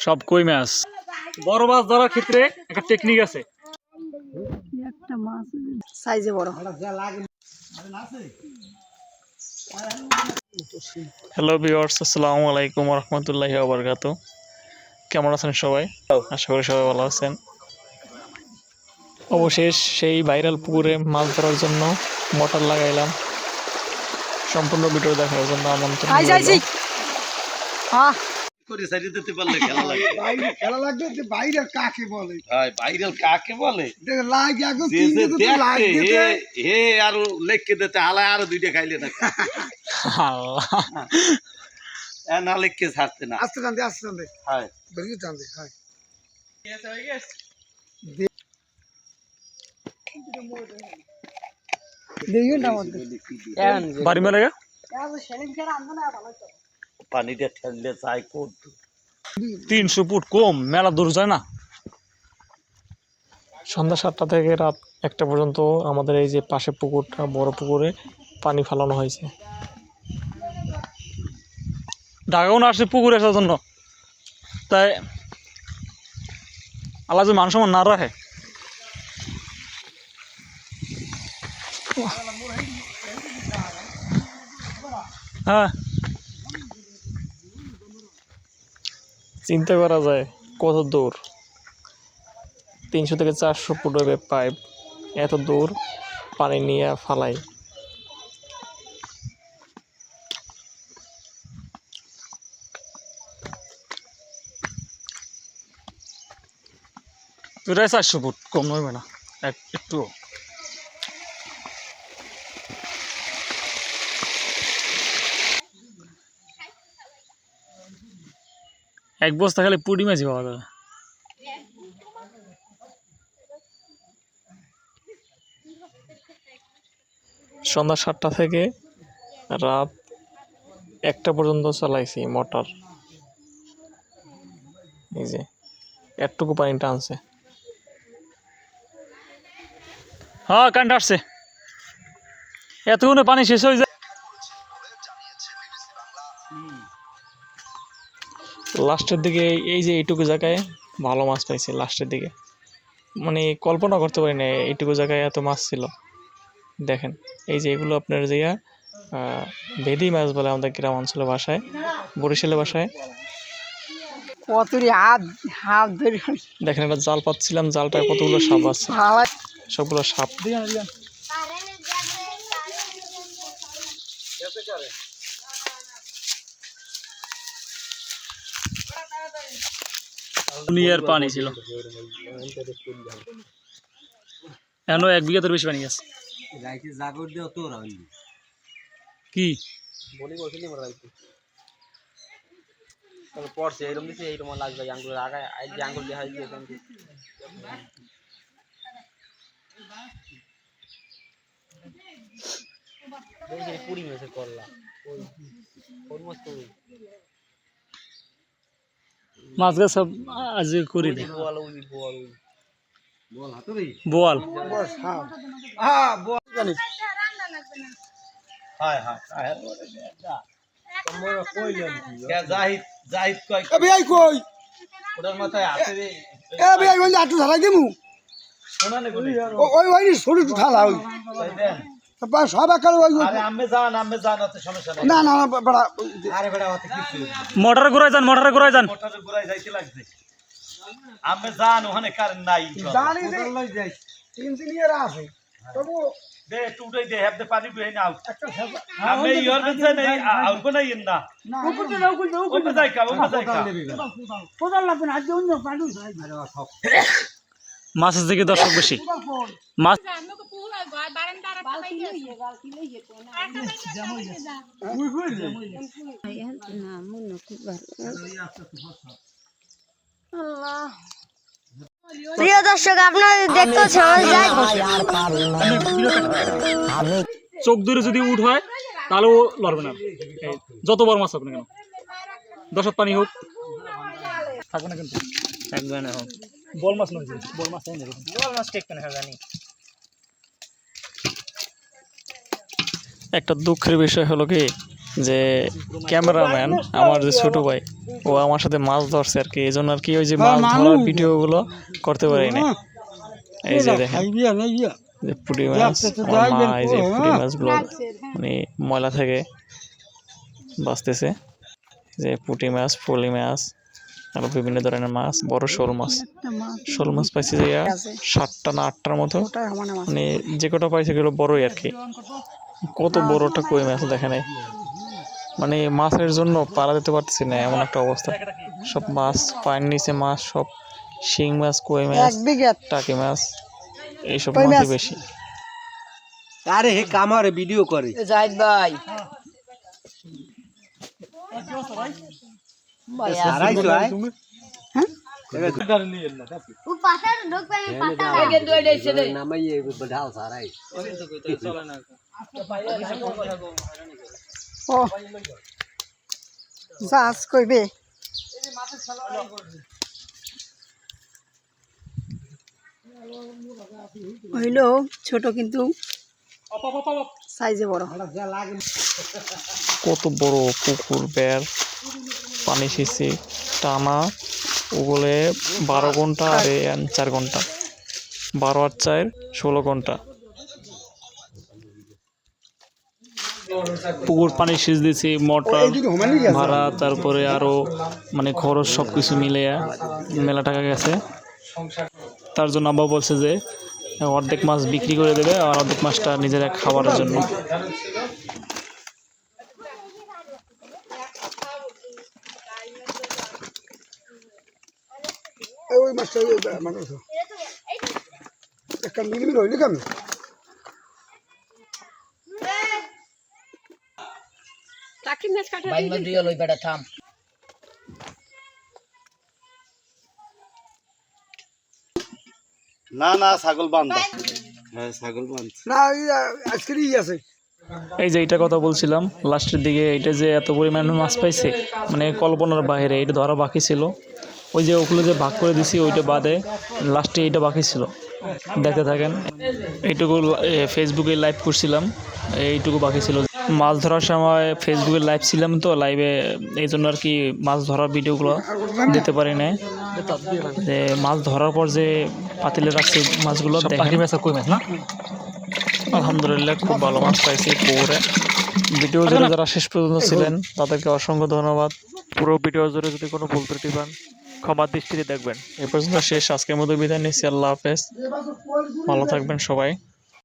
সব কই মাছ। বড় মাছ ধরার ক্ষেত্রে একটা টেকনিক আছে। একটা মাছ সাইজে বড়। হ্যালো ভিউয়ার্স, আসসালামু আলাইকুম ওয়া রাহমাতুল্লাহি ওয়া বারাকাতুহু। কেমন আছেন সবাই? আশা করি সবাই ভালো আছেন। অবশেষ সেই ভাইরাল পুকুরে মাছ ধরার জন্য মোটর লাগাইলাম। সম্পূর্ণ ভিডিও দেখার জন্য আমন্ত্রণ রইল। খেলা লাগবে যে বাইরে কাকে বলে, ভাইরাল কাকে বলে লাইক এখন যে যে দেখতে হে আর লেখকে দিতে হালায় আরো দুইটা খাইলে না না লেখকে ছাড়তে না আস্তে টানতে হয় বেরিয়ে টানতে হয়। বাড়ি মেলে গা পানিটা ঠেললে চাই কোট 300 ফুট কম, মেলা দূর যায় না। সন্ধ্যা 7টা থেকে রাত 1টা পর্যন্ত আমাদের এই যে পাশে পুকুরটা, বড় পুকুরে পানি ফেলানো হয়েছে। ঢাকাও না আসে পুকুরে আসার জন্য, তাই আল্লাহ যে মান সম্মান না রাখে। হ্যাঁ, চিন্তা করা যায় কত দূর। 300 থেকে 400 ফুট হবে পাইপ, এত দূর পানি নিয়ে ফালাই। প্রায় 400 ফুট, কম নইবে না একটু। এক বস্তা খালি পুঁটি মাছই পাওয়া যাবে। সন্ধ্যা 7টা থেকে রাত 1টা পর্যন্ত চালাইছি মোটর। এই যে এতটুকু পানি টানছে। হ্যাঁ, কারেন্ট আসছে। এতক্ষণে পানি শেষ হয়ে যায়। লাস্টের দিকে এই যে এইটুকু জায়গায় ভালো মাছ পাইছি। লাস্টের দিকে মানে কল্পনা করতে পারি না এইটুকু জায়গায় এত মাছ ছিল। দেখেন এই যে এগুলো আপনার যে ভেদি মাছ বলে আমাদের গ্রাম অঞ্চলে ভাষায়, বরিশালের ভাষায়। দেখেন একটা জাল পাচ্ছিলাম, জালটায় কতগুলো সাপ আছে, সবগুলো সাপ। দুনিয়ার পানি ছিল, এখন 1 বিঘাতের বেশি পানি আছে। কি পড়ছে এরকম দিছে, এইরকম লাগবে আঙ্গুলের আগায় আঙ্গুল দিয়ে হাই দিয়ে পুরি মেসে করলা মাছ গাছ সব আজ করি দে। বোয়াল জাহিদ কয় ভাই কই ওটার মাথায় হাতে রে ভাই ওই আটু ঢালাই দিমু শোনা নে বলি ওই ওই সরু ঢালা ওই তাই দেন। সব একাল ওই আরে আম্মে যান অত সমস্যা নাই। না বড় আরে বেটা অত কিছু মোটরে ঘুরাই যান, মোটরে ঘুরাই যান। মোটরের গোড়ায় যাইতে লাগছে। আম্মে যান, ওখানে কারেন্ট নাই। জানি যে লই যাই ইঞ্জিনিয়ার আছে তবু দে টুটাই দে হেব দে পানি দুই নাও একটা আম্মে ইয়র বেছে নাই আউল কোন নাই না উপর তো নাও কই ওপে যাই কা কোদাল লাগবে না আজ অন্য পানি মাছের দিকে দর্শক বেশি। মাছ প্রিয় দর্শক, আপনারা দেখতে চোখ দূরে যদি উঠ হয় তাহলে ও লড়বে না, যত বড় মাছ হোক না কেন। দর্শক পানি হোক থাকবে না, কিন্তু থাকবে না। হোক বল মাছ নয়, বল মাছ নেই, বল মাছ ঠিক না জানি। একটা দুঃখের বিষয় হলো কি, যে ক্যামেরাম্যান আমার যে ছোট ভাই ও আমার সাথে মাছ ধরছে আর কি, এই জন্য আর কি ওই যে মাছ ধরার ভিডিওগুলো করতে পারি না। এই যে দেখেন যে পুঁটি মাছ, আমার মা এই যে পুঁটি মাছগুলো মানে ময়লা থেকে বাঁচতেছে। যে পুঁটি মাছ, ফলি মাছ, আরো বিভিন্ন ধরনের মাছ, বড় শোল মাছ। একটা মাছ শোল মাছ পাইছি যে 7টা না 8টার মতো, ওটাই আমার মাছ। মানে যে কটা পাইছে এগুলো বড়ই আর কি। কত বড়টা কই মাছ দেখেন, মানে মাছের জন্য পারা দিতে পারতেছি না এমন একটা অবস্থা। সব মাছ পায়ের নিচে, মাছ সব শিং মাছ, কই মাছ, 1 বিঘা টাকি মাছ, এইসব কই মাছই মাছ? বেশি। আরে হে কামারে ভিডিও করে জাহিদ ভাই হারাইছো আয় নামাইয়ে বধাও সারাই ও জাহাজ কইবে হইল ছোট কিন্তু সাইজে বড়। কত বড় পুকুর, বের, পানি সেচে টানা, ওগুলো 12 ঘন্টা আর 4 ঘন্টা, 12 আর 4 16 ঘন্টা পুকুর পানি সেচ দিয়েছি, মোটর ভাড়া, তারপরে আরো মানে খরচ সব কিছু মিলে মেলা টাকা গেছে। তার জন্য আব্বা বলছে যে অর্ধেক মাছ বিক্রি করে দেবে আর অর্ধেক মাছটা নিজেরা খাওয়ার জন্য। ওই মাছটা মানে একটা মিলিমি রইলি কেন না না ছাগল বান্ধা, হ্যাঁ ছাগল বান্ধ। না আজকের আছে এই যে এইটা কথা বলছিলাম লাস্টের দিকে, এটা যে এত পরিমাণে মাছ পাইছে মানে কল্পনার বাইরে, এটা ধরা বাকি ছিল। ওই যে ওগুলো যে ভাগ করে দিছি ওইটা বাদে লাস্টে এইটা বাকি ছিল, দেখতে থাকেন। এইটুকু ফেসবুকে লাইভ করছিলাম, এইটুকু বাকি ছিল। মাছ ধরার সময় ফেসবুকে লাইভ ছিলাম তো, লাইভে এই জন্য আর কি মাছ ধরার ভিডিওগুলো দিতে পারি না। যে মাছ ধরার পর যে পাতিলে রাখছি মাছগুলো দেখেন, আলহামদুলিল্লাহ খুব ভালো মাছ পাইছি পুকুরে। ভিডিও জুড়ে যারা শেষ পর্যন্ত ছিলেন তাদেরকে অসংখ্য ধন্যবাদ। পুরো ভিডিও জুড়ে যদি কোনো ভুল ত্রুটি পান ক্ষমার দৃষ্টিতে দেখবেন। এই পর্যন্ত শেষ, আজকের মতো বিদায় নিচ্ছি। আল্লাহ হাফেজ, ভালো থাকবেন সবাই।